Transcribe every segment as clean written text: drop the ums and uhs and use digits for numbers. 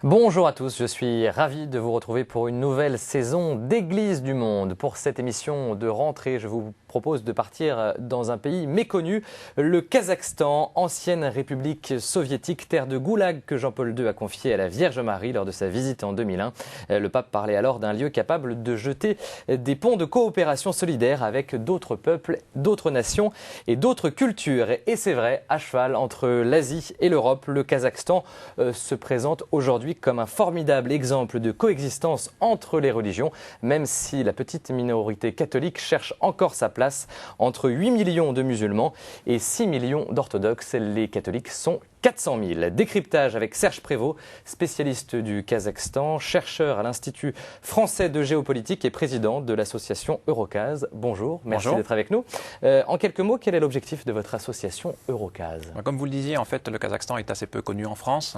Bonjour à tous, je suis ravi de vous retrouver pour une nouvelle saison d'Église du Monde. Pour cette émission de rentrée, je vous propose de partir dans un pays méconnu, le Kazakhstan, ancienne république soviétique, terre de goulag que Jean-Paul II a confié à la Vierge Marie lors de sa visite en 2001. Le pape parlait alors d'un lieu capable de jeter des ponts de coopération solidaire avec d'autres peuples, d'autres nations et d'autres cultures. Et c'est vrai, à cheval entre l'Asie et l'Europe, le Kazakhstan se présente aujourd'hui comme un formidable exemple de coexistence entre les religions, même si la petite minorité catholique cherche encore sa place. Entre 8 millions de musulmans et 6 millions d'orthodoxes, les catholiques sont 400 000. Décryptage avec Serge Prévost, spécialiste du Kazakhstan, chercheur à l'Institut français de géopolitique et président de l'association Eurocase. Bonjour, merci d'être avec nous. En quelques mots, quel est l'objectif de votre association Eurocase ? Comme vous le disiez, en fait, le Kazakhstan est assez peu connu en France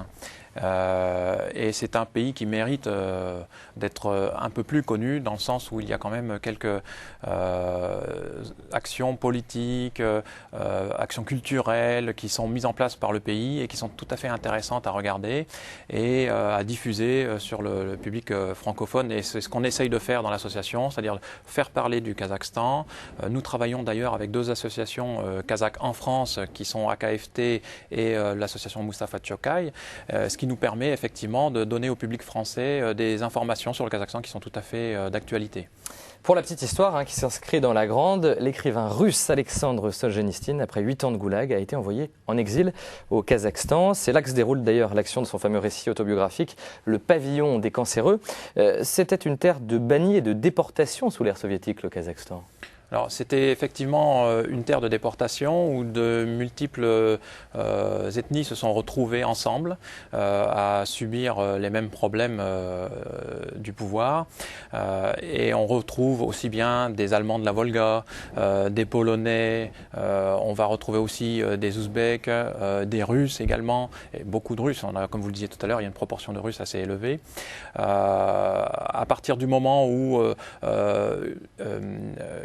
et c'est un pays qui mérite d'être un peu plus connu dans le sens où il y a quand même quelques actions politiques, actions culturelles qui sont mises en place par le pays et qui sont tout à fait intéressantes à regarder et à diffuser sur le public francophone. Et c'est ce qu'on essaye de faire dans l'association, c'est-à-dire faire parler du Kazakhstan. Nous travaillons d'ailleurs avec deux associations kazakhs en France qui sont AKFT et l'association Mustafa Tchokay, ce qui nous permet effectivement de donner au public français des informations sur le Kazakhstan qui sont tout à fait d'actualité. Pour la petite histoire qui s'inscrit dans la grande, l'écrivain russe Alexandre Solzhenitsyn, après 8 ans de goulag, a été envoyé en exil au Kazakhstan. C'est là que se déroule d'ailleurs l'action de son fameux récit autobiographique, Le Pavillon des Cancéreux. C'était une terre de bannis et de déportation sous l'ère soviétique, le Kazakhstan. Alors, c'était effectivement une terre de déportation où de multiples ethnies se sont retrouvées ensemble à subir les mêmes problèmes du pouvoir. Et on retrouve aussi bien des Allemands de la Volga, des Polonais, on va retrouver aussi des Ouzbeks, des Russes également, et beaucoup de Russes. On a, comme vous le disiez tout à l'heure, il y a une proportion de Russes assez élevée. À partir du moment où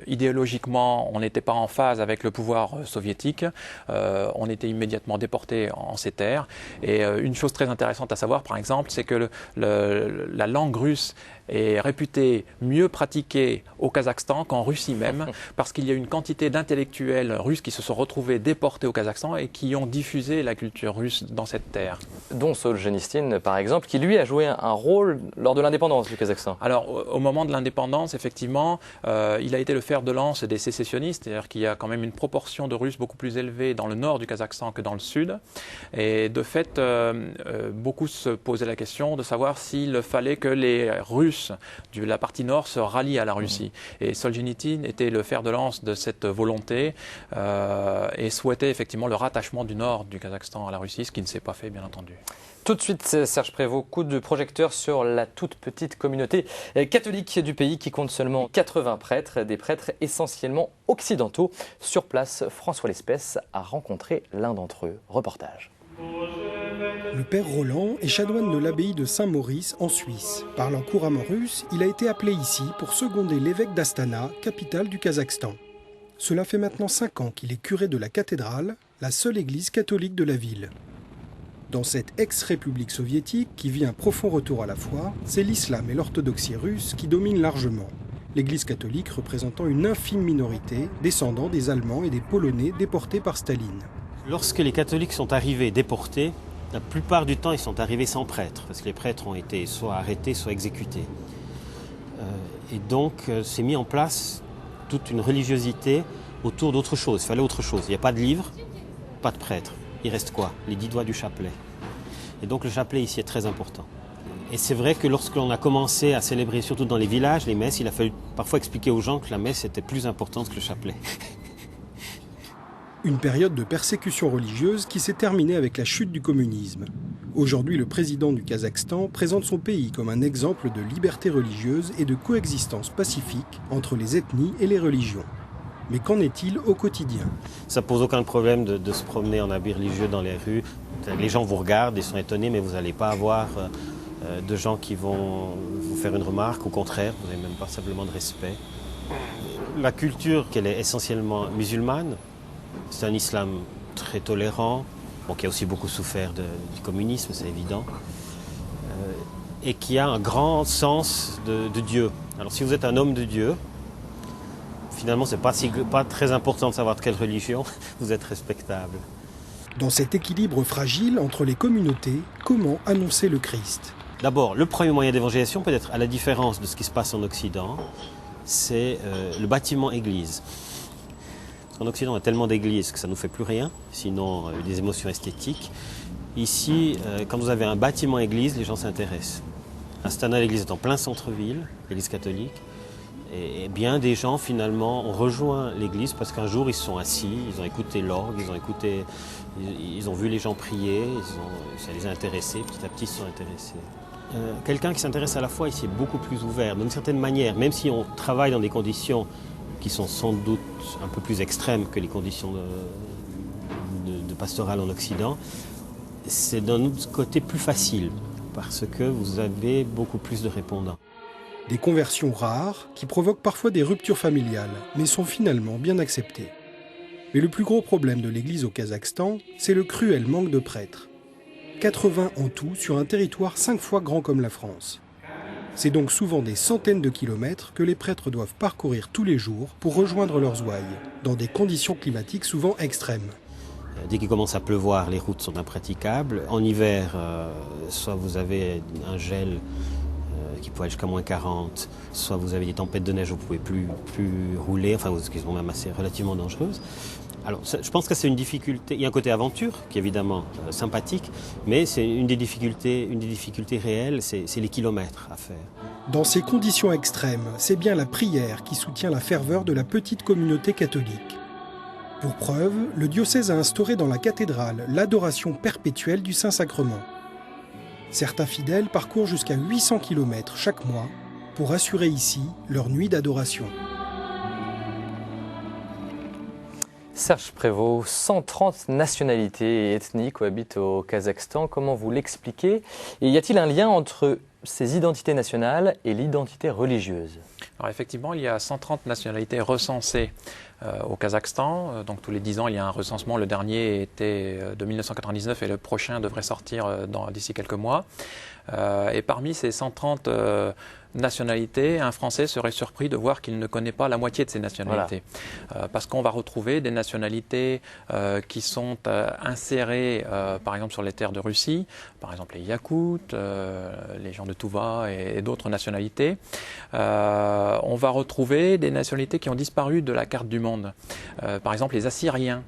idéologiquement, on n'était pas en phase avec le pouvoir soviétique. On était immédiatement déporté en ces terres. Et une chose très intéressante à savoir, par exemple, c'est que la langue russe est réputée mieux pratiquée au Kazakhstan qu'en Russie même, parce qu'il y a une quantité d'intellectuels russes qui se sont retrouvés déportés au Kazakhstan et qui ont diffusé la culture russe dans cette terre. Dont Solzhenitsyn, par exemple, qui lui a joué un rôle lors de l'indépendance du Kazakhstan. Alors, au moment de l'indépendance, effectivement, il a été le fer de lance des sécessionnistes, c'est-à-dire qu'il y a quand même une proportion de Russes beaucoup plus élevée dans le nord du Kazakhstan que dans le sud. Et de fait, beaucoup se posaient la question de savoir s'il fallait que les Russes de la partie nord se rallient à la Russie. Et Solzhenitsyn était le fer de lance de cette volonté et souhaitait effectivement le rattachement du nord du Kazakhstan à la Russie, ce qui ne s'est pas fait, bien entendu. Tout de suite, Serge Prévost, coup de projecteur sur la toute petite communauté catholique du pays qui compte seulement 80 prêtres, des prêtres essentiellement occidentaux. Sur place, François Lespèce a rencontré l'un d'entre eux. Reportage. Le père Roland est chanoine de l'abbaye de Saint-Maurice en Suisse. Parlant couramment russe, il a été appelé ici pour seconder l'évêque d'Astana, capitale du Kazakhstan. Cela fait maintenant 5 ans qu'il est curé de la cathédrale, la seule église catholique de la ville. Dans cette ex-république soviétique qui vit un profond retour à la foi, c'est l'islam et l'orthodoxie russe qui dominent largement. L'église catholique représentant une infime minorité, descendant des Allemands et des Polonais déportés par Staline. Lorsque les catholiques sont arrivés déportés, la plupart du temps, ils sont arrivés sans prêtre, parce que les prêtres ont été soit arrêtés, soit exécutés. Et donc, s'est mis en place toute une religiosité autour d'autre chose. Il fallait autre chose. Il n'y a pas de livre, pas de prêtre. Il reste quoi ? Les 10 doigts du chapelet. Et donc, le chapelet ici est très important. Et c'est vrai que lorsqu'on a commencé à célébrer, surtout dans les villages, les messes, il a fallu parfois expliquer aux gens que la messe était plus importante que le chapelet. Une période de persécution religieuse qui s'est terminée avec la chute du communisme. Aujourd'hui, le président du Kazakhstan présente son pays comme un exemple de liberté religieuse et de coexistence pacifique entre les ethnies et les religions. Mais qu'en est-il au quotidien? Ça pose aucun problème de se promener en habit religieux dans les rues. Les gens vous regardent, ils sont étonnés, mais vous n'allez pas avoir de gens qui vont vous faire une remarque. Au contraire, vous n'avez même pas simplement de respect. La culture, qu'elle est essentiellement musulmane, c'est un islam très tolérant, qui a aussi beaucoup souffert du communisme, c'est évident, et qui a un grand sens de Dieu. Alors si vous êtes un homme de Dieu, finalement, ce n'est pas très important de savoir de quelle religion vous êtes respectable. Dans cet équilibre fragile entre les communautés, comment annoncer le Christ? D'abord, le premier moyen d'évangélisation, peut-être à la différence de ce qui se passe en Occident, c'est le bâtiment église. Parce qu'en Occident, on a tellement d'églises que ça ne nous fait plus rien, sinon des émotions esthétiques. Ici, quand vous avez un bâtiment église, les gens s'intéressent. Astana, l'église est en plein centre-ville, l'église catholique. Et bien des gens, finalement, ont rejoint l'église parce qu'un jour, ils se sont assis, ils ont écouté l'orgue, ils ont vu les gens prier, ça les a intéressés, petit à petit, ils se sont intéressés. Quelqu'un qui s'intéresse à la foi ici est beaucoup plus ouvert, d'une certaine manière, même si on travaille dans des conditions qui sont sans doute un peu plus extrêmes que les conditions de pastoral en Occident, c'est d'un autre côté plus facile parce que vous avez beaucoup plus de répondants. Des conversions rares qui provoquent parfois des ruptures familiales, mais sont finalement bien acceptées. Mais le plus gros problème de l'Église au Kazakhstan, c'est le cruel manque de prêtres. 80 en tout sur un territoire 5 fois grand comme la France. C'est donc souvent des centaines de kilomètres que les prêtres doivent parcourir tous les jours pour rejoindre leurs ouailles, dans des conditions climatiques souvent extrêmes. Dès qu'il commence à pleuvoir, les routes sont impraticables. En hiver, soit vous avez un gel qui peut aller jusqu'à moins 40, soit vous avez des tempêtes de neige où vous ne pouvez plus rouler, qui sont même relativement dangereuses. Alors, je pense que c'est une difficulté. Il y a un côté aventure qui est évidemment sympathique, mais c'est une des difficultés réelles, c'est les kilomètres à faire. Dans ces conditions extrêmes, c'est bien la prière qui soutient la ferveur de la petite communauté catholique. Pour preuve, le diocèse a instauré dans la cathédrale l'adoration perpétuelle du Saint-Sacrement. Certains fidèles parcourent jusqu'à 800 km chaque mois pour assurer ici leur nuit d'adoration. Serge Prévost, 130 nationalités et ethnies cohabitent au Kazakhstan. Comment vous l'expliquez? Et y a-t-il un lien entre ces identités nationales et l'identité religieuse? Alors effectivement, il y a 130 nationalités recensées au Kazakhstan. Donc tous les 10 ans, il y a un recensement. Le dernier était de 1999 et le prochain devrait sortir d'ici quelques mois. Et parmi ces 130 nationalités, un Français serait surpris de voir qu'il ne connaît pas la moitié de ces nationalités. Voilà. Parce qu'on va retrouver des nationalités qui sont insérées, par exemple, sur les terres de Russie, par exemple les Yakoutes, les gens de Touva et d'autres nationalités. On va retrouver des nationalités qui ont disparu de la carte du monde, par exemple les Assyriens.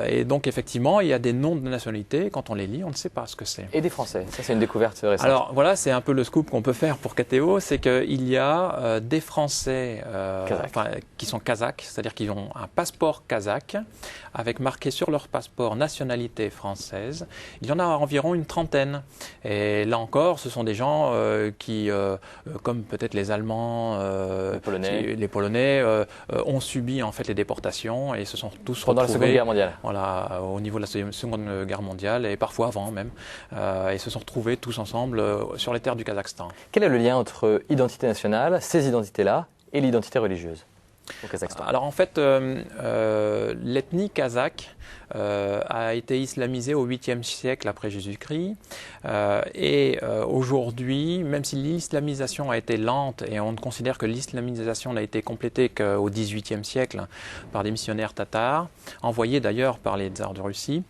Et donc, effectivement, il y a des noms de nationalités, quand on les lit, on ne sait pas ce que c'est. Et des Français, ça c'est une découverte récente. Alors voilà, c'est un peu le scoop qu'on peut faire pour KTO, c'est qu'il y a des Français qui sont kazakhs, c'est-à-dire qui ont un passeport kazakh, avec marqué sur leur passeport nationalité française. Il y en a environ une trentaine. Et là encore, ce sont des gens qui, comme peut-être les Allemands, les Polonais ont subi en fait les déportations et se sont tous pendant retrouvés la Seconde Guerre mondiale. Voilà, au niveau de la Seconde Guerre mondiale et parfois avant même, et se sont retrouvés tous ensemble sur les terres du Kazakhstan. Quel est le lien entre identité nationale, ces identités-là, et l'identité religieuse au Kazakhstan? Alors en fait, l'ethnie kazakh a été islamisée au 8e siècle après Jésus-Christ et aujourd'hui, même si l'islamisation a été lente et on considère que l'islamisation n'a été complétée qu'au 18e siècle par des missionnaires tatars, envoyés d'ailleurs par les tsars de Russie,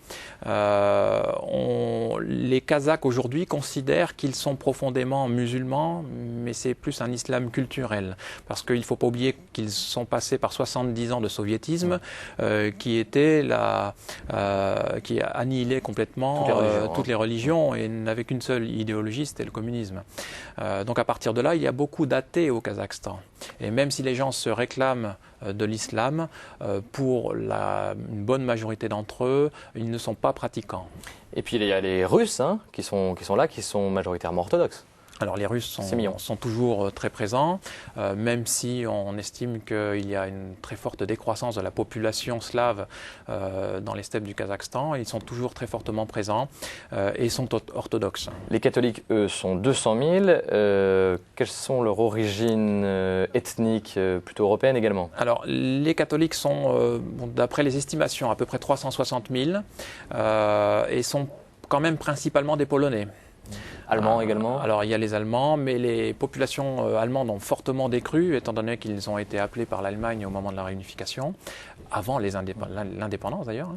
les Kazakhs aujourd'hui considèrent qu'ils sont profondément musulmans, mais c'est plus un islam culturel, parce qu'il ne faut pas oublier qu'ils sont passés par 70 ans de soviétisme qui a annihilé complètement toutes les religions et n'avait qu'une seule idéologie, c'était le communisme. Donc à partir de là, il y a beaucoup d'athées au Kazakhstan. Et même si les gens se réclament de l'islam, pour une bonne majorité d'entre eux, ils ne sont pas pratiquants. Et puis il y a les Russes qui sont là, qui sont majoritairement orthodoxes. Alors les Russes sont toujours très présents, même si on estime qu'il y a une très forte décroissance de la population slave dans les steppes du Kazakhstan. Ils sont toujours très fortement présents et sont orthodoxes. Les catholiques, eux, sont 200 000. Quelles sont leurs origines ethniques, plutôt européennes également? Alors les catholiques sont, d'après les estimations, à peu près 360 000 et sont quand même principalement des Polonais. Allemands également? Alors il y a les Allemands, mais les populations allemandes ont fortement décru, étant donné qu'ils ont été appelés par l'Allemagne au moment de la réunification, avant l'indépendance d'ailleurs.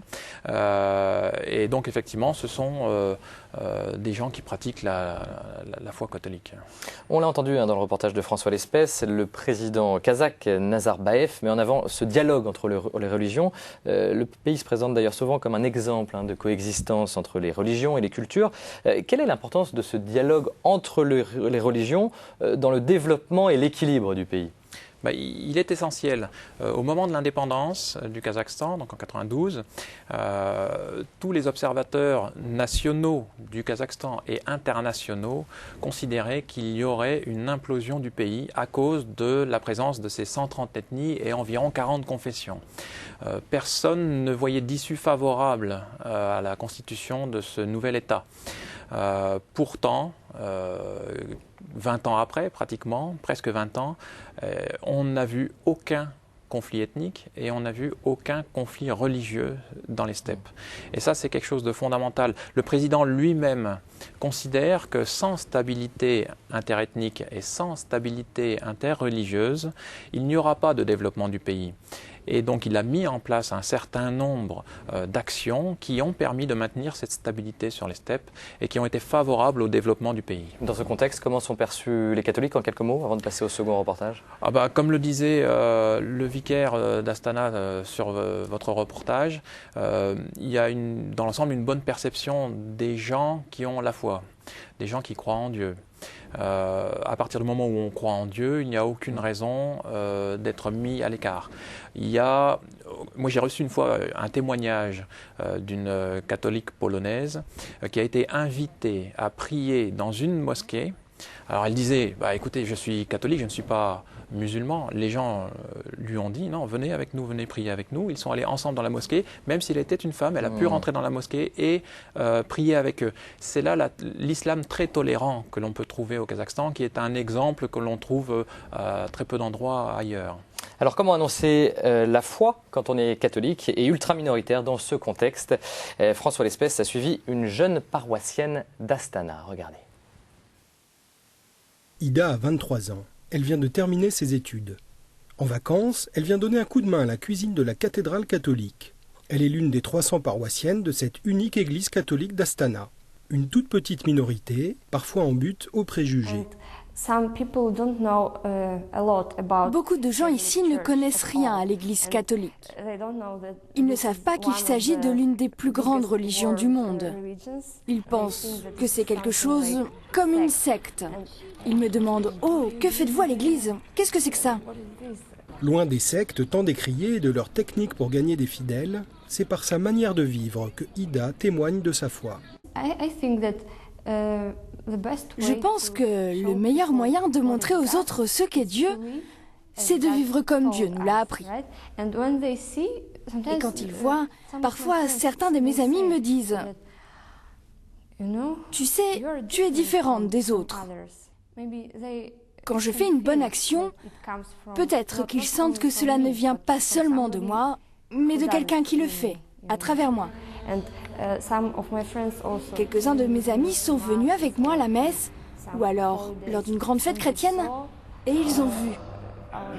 Et donc effectivement, ce sont des gens qui pratiquent la foi catholique. On l'a entendu dans le reportage de François Lespès, le président kazakh Nazarbayev met en avant ce dialogue entre les religions. Le pays se présente d'ailleurs souvent comme un exemple de coexistence entre les religions et les cultures. Quelle est l'importance de ce dialogue entre les religions dans le développement et l'équilibre du pays? Il est essentiel. Au moment de l'indépendance du Kazakhstan, donc en 92, tous les observateurs nationaux du Kazakhstan et internationaux considéraient qu'il y aurait une implosion du pays à cause de la présence de ces 130 ethnies et environ 40 confessions. Personne ne voyait d'issue favorable à la constitution de ce nouvel État. Pourtant, 20 ans après, pratiquement, presque 20 ans, on n'a vu aucun conflit ethnique et on n'a vu aucun conflit religieux dans les steppes. Et ça, c'est quelque chose de fondamental. Le président lui-même considère que sans stabilité interethnique et sans stabilité interreligieuse, il n'y aura pas de développement du pays. Et donc il a mis en place un certain nombre d'actions qui ont permis de maintenir cette stabilité sur les steppes et qui ont été favorables au développement du pays. Dans ce contexte, comment sont perçus les catholiques en quelques mots avant de passer au second reportage? Comme le disait le vicaire d'Astana sur votre reportage, il y a dans l'ensemble une bonne perception des gens qui ont la foi, des gens qui croient en Dieu. À partir du moment où on croit en Dieu, il n'y a aucune raison d'être mis à l'écart. Moi j'ai reçu une fois un témoignage d'une catholique polonaise qui a été invitée à prier dans une mosquée. Alors elle disait, écoutez, je suis catholique, je ne suis pas musulman. Les gens lui ont dit, non, venez avec nous, venez prier avec nous. Ils sont allés ensemble dans la mosquée, même s'il était une femme, elle a pu rentrer dans la mosquée et prier avec eux. C'est là l'islam très tolérant que l'on peut trouver au Kazakhstan, qui est un exemple que l'on trouve à très peu d'endroits ailleurs. Alors comment annoncer la foi quand on est catholique et ultra-minoritaire dans ce contexte? François Lespès a suivi une jeune paroissienne d'Astana. Regardez. Ida a 23 ans. Elle vient de terminer ses études. En vacances, elle vient donner un coup de main à la cuisine de la cathédrale catholique. Elle est l'une des 300 paroissiennes de cette unique église catholique d'Astana. Une toute petite minorité, parfois en butte aux préjugés. Beaucoup de gens ici ne connaissent rien à l'Église catholique. Ils ne savent pas qu'il s'agit de l'une des plus grandes religions du monde. Ils pensent que c'est quelque chose comme une secte. Ils me demandent « Oh, que faites-vous à l'Église? Qu'est-ce que c'est que ça ?» Loin des sectes tant décriées et de leurs techniques pour gagner des fidèles, c'est par sa manière de vivre que Ida témoigne de sa foi. Je pense que le meilleur moyen de montrer aux autres ce qu'est Dieu, c'est de vivre comme Dieu nous l'a appris. Et quand ils voient, parfois certains de mes amis me disent « Tu sais, tu es différente des autres. » Quand je fais une bonne action, peut-être qu'ils sentent que cela ne vient pas seulement de moi, mais de quelqu'un qui le fait, à travers moi. Quelques-uns de mes amis sont venus avec moi à la messe, ou alors lors d'une grande fête chrétienne, et ils ont vu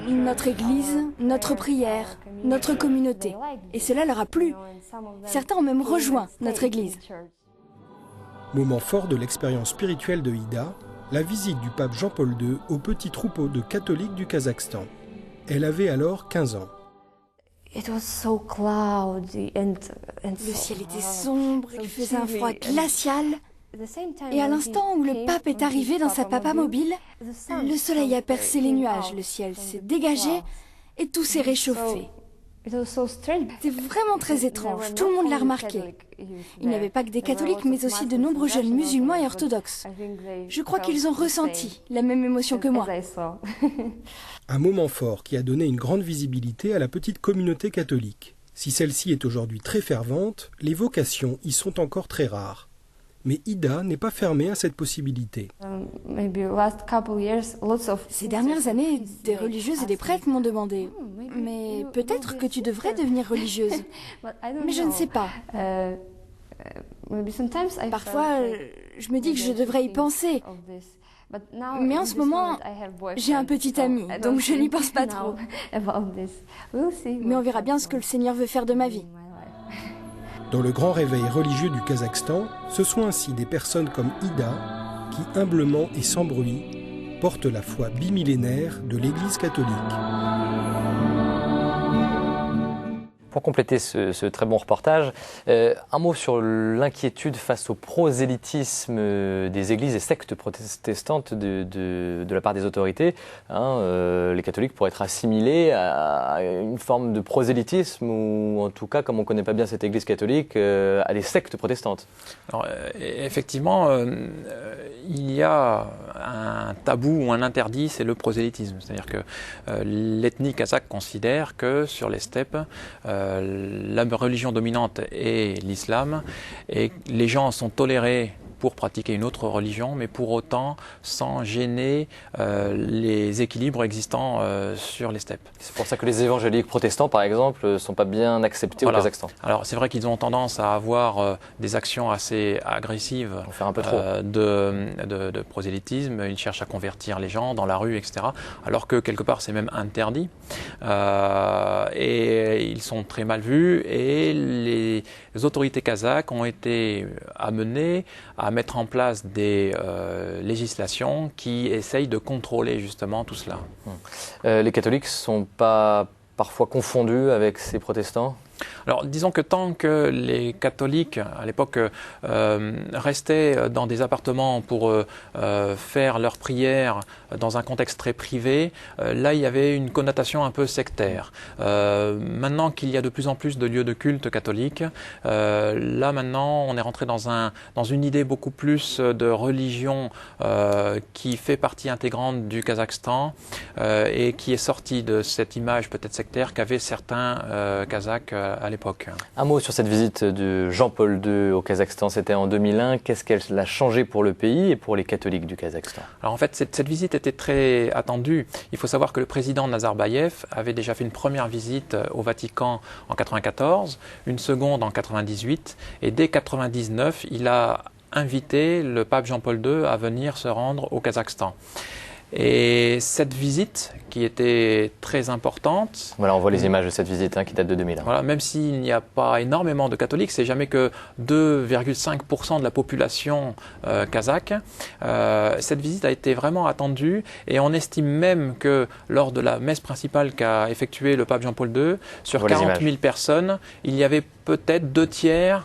notre église, notre prière, notre communauté. Et cela leur a plu. Certains ont même rejoint notre église. Moment fort de l'expérience spirituelle de Ida, la visite du pape Jean-Paul II au petit troupeau de catholiques du Kazakhstan. Elle avait alors 15 ans. Le ciel était sombre, il faisait un froid glacial. Et à l'instant où le pape est arrivé dans sa papamobile, le soleil a percé les nuages, le ciel s'est dégagé et tout s'est réchauffé. C'est vraiment très étrange, tout le monde l'a remarqué. Il n'y avait pas que des catholiques, mais aussi de nombreux jeunes musulmans et orthodoxes. Je crois qu'ils ont ressenti la même émotion que moi. Un moment fort qui a donné une grande visibilité à la petite communauté catholique. Si celle-ci est aujourd'hui très fervente, les vocations y sont encore très rares. Mais Ida n'est pas fermée à cette possibilité. Ces dernières années, des religieuses et des prêtres m'ont demandé « Mais peut-être que tu devrais devenir religieuse. » Mais je ne sais pas. Parfois, je me dis que je devrais y penser. Mais en ce moment, j'ai un petit ami, donc je n'y pense pas trop. Mais on verra bien ce que le Seigneur veut faire de ma vie. Dans le grand réveil religieux du Kazakhstan, ce sont ainsi des personnes comme Ida qui, humblement et sans bruit, portent la foi bimillénaire de l'Église catholique. Pour compléter ce très bon reportage, un mot sur l'inquiétude face au prosélytisme des églises et sectes protestantes de la part des autorités. Les catholiques pourraient être assimilés à une forme de prosélytisme ou en tout cas, comme on ne connaît pas bien cette église catholique, à des sectes protestantes. Alors, effectivement, il y a un tabou ou un interdit, c'est le prosélytisme. C'est-à-dire que l'ethnie kazakh considère que sur les steppes, la religion dominante est l'islam et les gens sont tolérés pour pratiquer une autre religion, mais pour autant sans gêner les équilibres existants sur les steppes. C'est pour ça que les évangéliques protestants, par exemple, ne sont pas bien acceptés au Kazakhstan. Alors c'est vrai qu'ils ont tendance à avoir des actions assez agressives faire un peu trop. De prosélytisme. Ils cherchent à convertir les gens dans la rue, etc. Alors que quelque part c'est même interdit. Et ils sont très mal vus et les autorités kazakhs ont été amenées à mettre en place des législations qui essayent de contrôler justement tout cela. Les catholiques ne sont pas parfois confondus avec ces protestants ? Alors, disons que tant que les catholiques, à l'époque, restaient dans des appartements pour faire leurs prières dans un contexte très privé, là, il y avait une connotation un peu sectaire. Maintenant qu'il y a de plus en plus de lieux de culte catholiques, là, maintenant, on est rentré dans une idée beaucoup plus de religion qui fait partie intégrante du Kazakhstan et qui est sortie de cette image peut-être sectaire qu'avaient certains Kazakhs à l'époque. Un mot sur cette visite de Jean-Paul II au Kazakhstan, c'était en 2001. Qu'est-ce qu'elle a changé pour le pays et pour les catholiques du Kazakhstan ? Alors en fait, cette visite était très attendue. Il faut savoir que le président Nazarbayev avait déjà fait une première visite au Vatican en 1994, une seconde en 1998, et dès 1999, il a invité le pape Jean-Paul II à venir se rendre au Kazakhstan. Et cette visite, qui était très importante... Voilà, on voit les images de cette visite qui date de 2001. Voilà, même s'il n'y a pas énormément de catholiques, c'est jamais que 2,5% de la population kazakh. Cette visite a été vraiment attendue et on estime même que lors de la messe principale qu'a effectuée le pape Jean-Paul II, sur 40 000 personnes, il y avait peut-être 2/3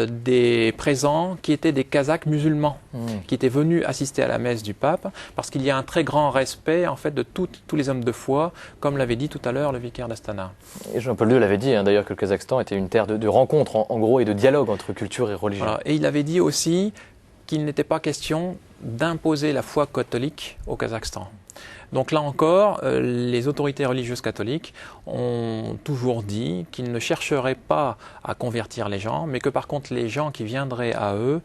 des présents qui étaient des Kazakhs musulmans, qui étaient venus assister à la messe du pape, parce qu'il y a un très grand respect en fait de tous les hommes de foi, comme l'avait dit tout à l'heure le vicaire d'Astana. Et Jean-Paul II l'avait dit d'ailleurs que le Kazakhstan était une terre de rencontre en gros et de dialogue entre culture et religion. Voilà. Et il avait dit aussi qu'il n'était pas question d'imposer la foi catholique au Kazakhstan. Donc là encore, les autorités religieuses catholiques ont toujours dit qu'ils ne chercheraient pas à convertir les gens, mais que par contre les gens qui viendraient à eux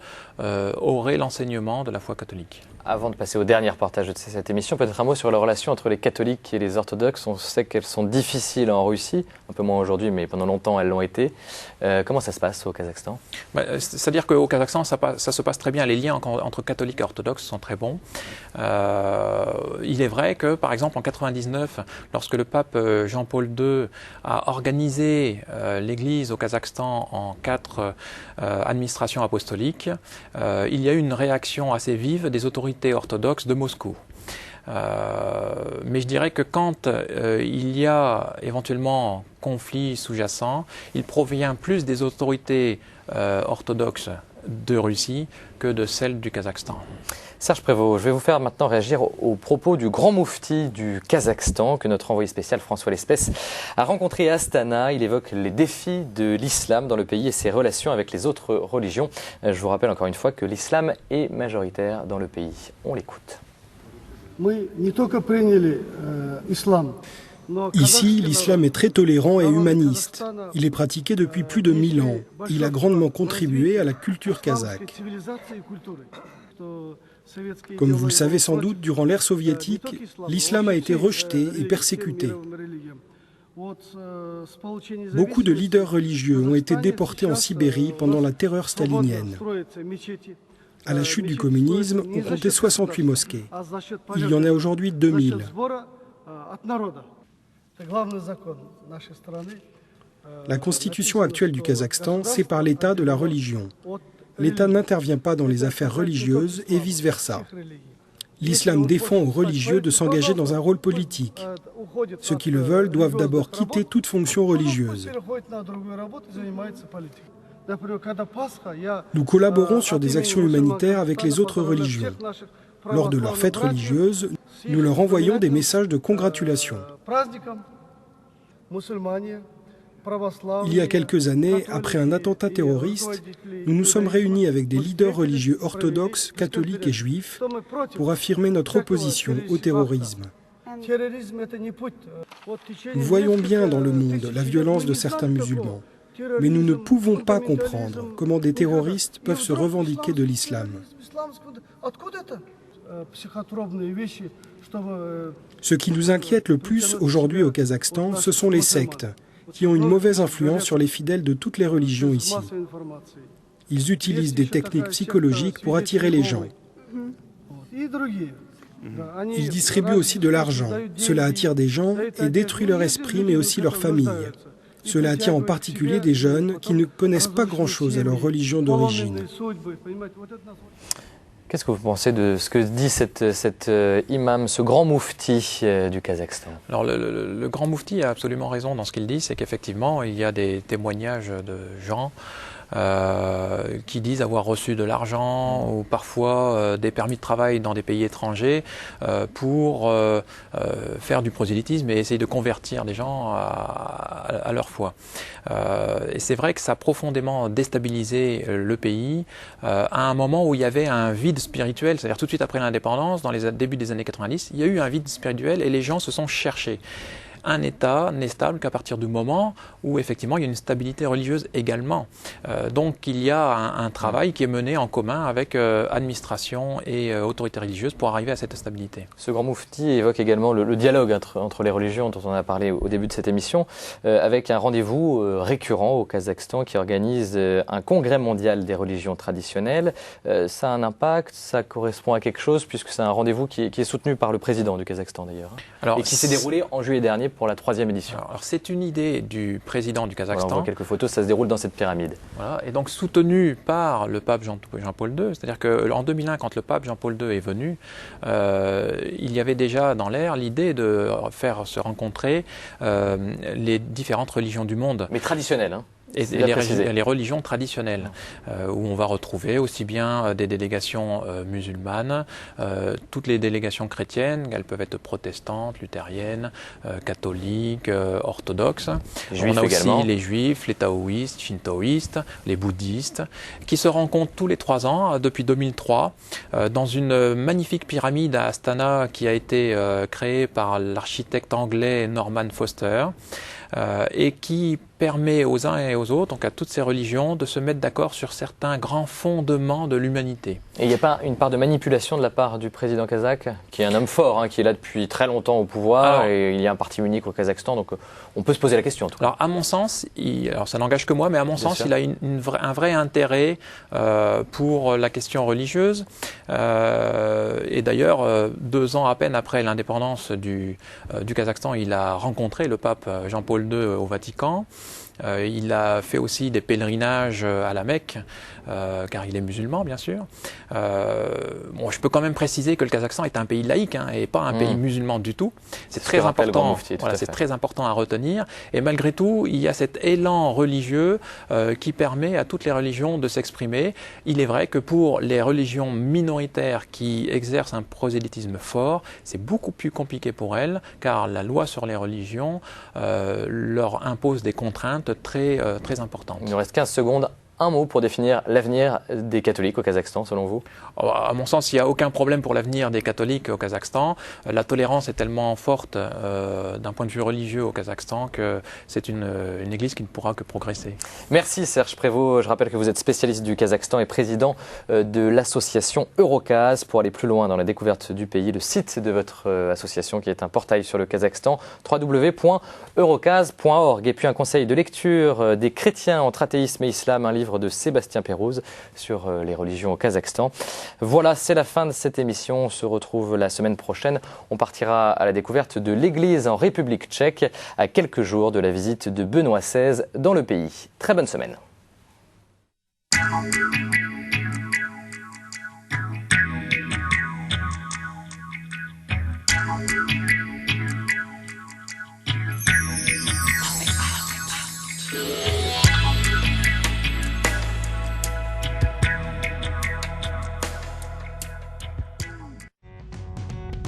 auraient l'enseignement de la foi catholique. Avant de passer au dernier reportage de cette émission, peut-être un mot sur la relation entre les catholiques et les orthodoxes. On sait qu'elles sont difficiles en Russie, un peu moins aujourd'hui, mais pendant longtemps elles l'ont été. Comment ça se passe au Kazakhstan ? C'est-à-dire qu'au Kazakhstan, ça se passe très bien. Les liens entre catholiques et orthodoxes sont très bons. Il est vrai que, par exemple, en 1999, lorsque le pape Jean-Paul II a organisé l'Église au Kazakhstan en 4 administrations apostoliques, il y a eu une réaction assez vive des autorités orthodoxes de Moscou. Mais je dirais que quand il y a éventuellement conflit sous-jacent, il provient plus des autorités orthodoxes de Russie que de celle du Kazakhstan. Serge Prévost, je vais vous faire maintenant réagir aux propos du grand moufti du Kazakhstan que notre envoyé spécial François Lespès a rencontré à Astana. Il évoque les défis de l'islam dans le pays et ses relations avec les autres religions. Je vous rappelle encore une fois que l'islam est majoritaire dans le pays. On l'écoute. Ici, l'islam est très tolérant et humaniste. Il est pratiqué depuis plus de 1000 ans. Il a grandement contribué à la culture kazakhe. Comme vous le savez sans doute, durant l'ère soviétique, l'islam a été rejeté et persécuté. Beaucoup de leaders religieux ont été déportés en Sibérie pendant la terreur stalinienne. À la chute du communisme, on comptait 68 mosquées. Il y en a aujourd'hui 2000. La constitution actuelle du Kazakhstan sépare l'État de la religion. L'État n'intervient pas dans les affaires religieuses et vice-versa. L'islam défend aux religieux de s'engager dans un rôle politique. Ceux qui le veulent doivent d'abord quitter toute fonction religieuse. Nous collaborons sur des actions humanitaires avec les autres religions. Lors de leurs fêtes religieuses, nous leur envoyons des messages de congratulation. Il y a quelques années, après un attentat terroriste, nous nous sommes réunis avec des leaders religieux orthodoxes, catholiques et juifs pour affirmer notre opposition au terrorisme. Nous voyons bien dans le monde la violence de certains musulmans, mais nous ne pouvons pas comprendre comment des terroristes peuvent se revendiquer de l'islam. Ce qui nous inquiète le plus aujourd'hui au Kazakhstan, ce sont les sectes, qui ont une mauvaise influence sur les fidèles de toutes les religions ici. Ils utilisent des techniques psychologiques pour attirer les gens. Ils distribuent aussi de l'argent. Cela attire des gens et détruit leur esprit, mais aussi leur famille. Cela attire en particulier des jeunes qui ne connaissent pas grand-chose à leur religion d'origine. Qu'est-ce que vous pensez de ce que dit cet imam, ce grand moufti du Kazakhstan? Alors le grand moufti a absolument raison dans ce qu'il dit, c'est qu'effectivement il y a des témoignages de gens qui disent avoir reçu de l'argent ou parfois des permis de travail dans des pays étrangers pour faire du prosélytisme et essayer de convertir des gens à leur foi. Et c'est vrai que ça a profondément déstabilisé le pays à un moment où il y avait un vide spirituel, c'est-à-dire tout de suite après l'indépendance, dans les débuts des années 90, il y a eu un vide spirituel et les gens se sont cherchés. Un État n'est stable qu'à partir du moment où effectivement il y a une stabilité religieuse également. Donc il y a un travail qui est mené en commun avec administration et autorité religieuse pour arriver à cette stabilité. Ce grand moufti évoque également le dialogue entre les religions dont on a parlé au début de cette émission, avec un rendez-vous récurrent au Kazakhstan qui organise un congrès mondial des religions traditionnelles. Ça a un impact, ça correspond à quelque chose puisque c'est un rendez-vous qui est soutenu par le président du Kazakhstan d'ailleurs, et qui s'est déroulé en juillet dernier pour la 3e édition. Alors c'est une idée du président du Kazakhstan. Voilà, on voit quelques photos, ça se déroule dans cette pyramide. Voilà, et donc soutenu par le pape Jean-Paul II, c'est-à-dire qu'en 2001, quand le pape Jean-Paul II est venu, il y avait déjà dans l'air l'idée de faire se rencontrer les différentes religions du monde. Mais traditionnelles, hein. Et les religions traditionnelles, où on va retrouver aussi bien des délégations musulmanes, toutes les délégations chrétiennes, elles peuvent être protestantes, luthériennes, catholiques, orthodoxes. On a également aussi les juifs, les taoïstes, shintoïstes, les bouddhistes, qui se rencontrent tous les 3 ans, depuis 2003, dans une magnifique pyramide à Astana qui a été créée par l'architecte anglais Norman Foster, et qui permet aux uns et aux autres, donc à toutes ces religions, de se mettre d'accord sur certains grands fondements de l'humanité. Et il n'y a pas une part de manipulation de la part du président kazakh, qui est un homme fort, hein, qui est là depuis très longtemps au pouvoir, et il y a un parti unique au Kazakhstan, donc on peut se poser la question en tout cas. Alors à mon sens, alors ça n'engage que moi, mais à mon sens, il a un vrai intérêt pour la question religieuse. Et d'ailleurs, 2 ans à peine après l'indépendance du Kazakhstan, il a rencontré le pape Jean-Paul II au Vatican. Il a fait aussi des pèlerinages à la Mecque, car il est musulman, bien sûr. Bon, je peux quand même préciser que le Kazakhstan est un pays laïque et pas un pays musulman du tout. C'est très important. Voilà, c'est très important à retenir. Et malgré tout, il y a cet élan religieux qui permet à toutes les religions de s'exprimer. Il est vrai que pour les religions minoritaires qui exercent un prosélytisme fort, c'est beaucoup plus compliqué pour elles, car la loi sur les religions leur impose des contraintes très importantes. Il nous reste 15 secondes. Un mot pour définir l'avenir des catholiques au Kazakhstan, selon vous? À mon sens, il n'y a aucun problème pour l'avenir des catholiques au Kazakhstan. La tolérance est tellement forte d'un point de vue religieux au Kazakhstan que c'est une église qui ne pourra que progresser. Merci Serge Prévost. Je rappelle que vous êtes spécialiste du Kazakhstan et président de l'association Eurocaz. Pour aller plus loin dans la découverte du pays, le site de votre association qui est un portail sur le Kazakhstan, www.eurocaz.org. Et puis un conseil de lecture des chrétiens entre athéisme et islam, un livre de Sébastien Pérouse sur les religions au Kazakhstan. Voilà, c'est la fin de cette émission. On se retrouve la semaine prochaine. On partira à la découverte de l'église en République tchèque à quelques jours de la visite de Benoît XVI dans le pays. Très bonne semaine.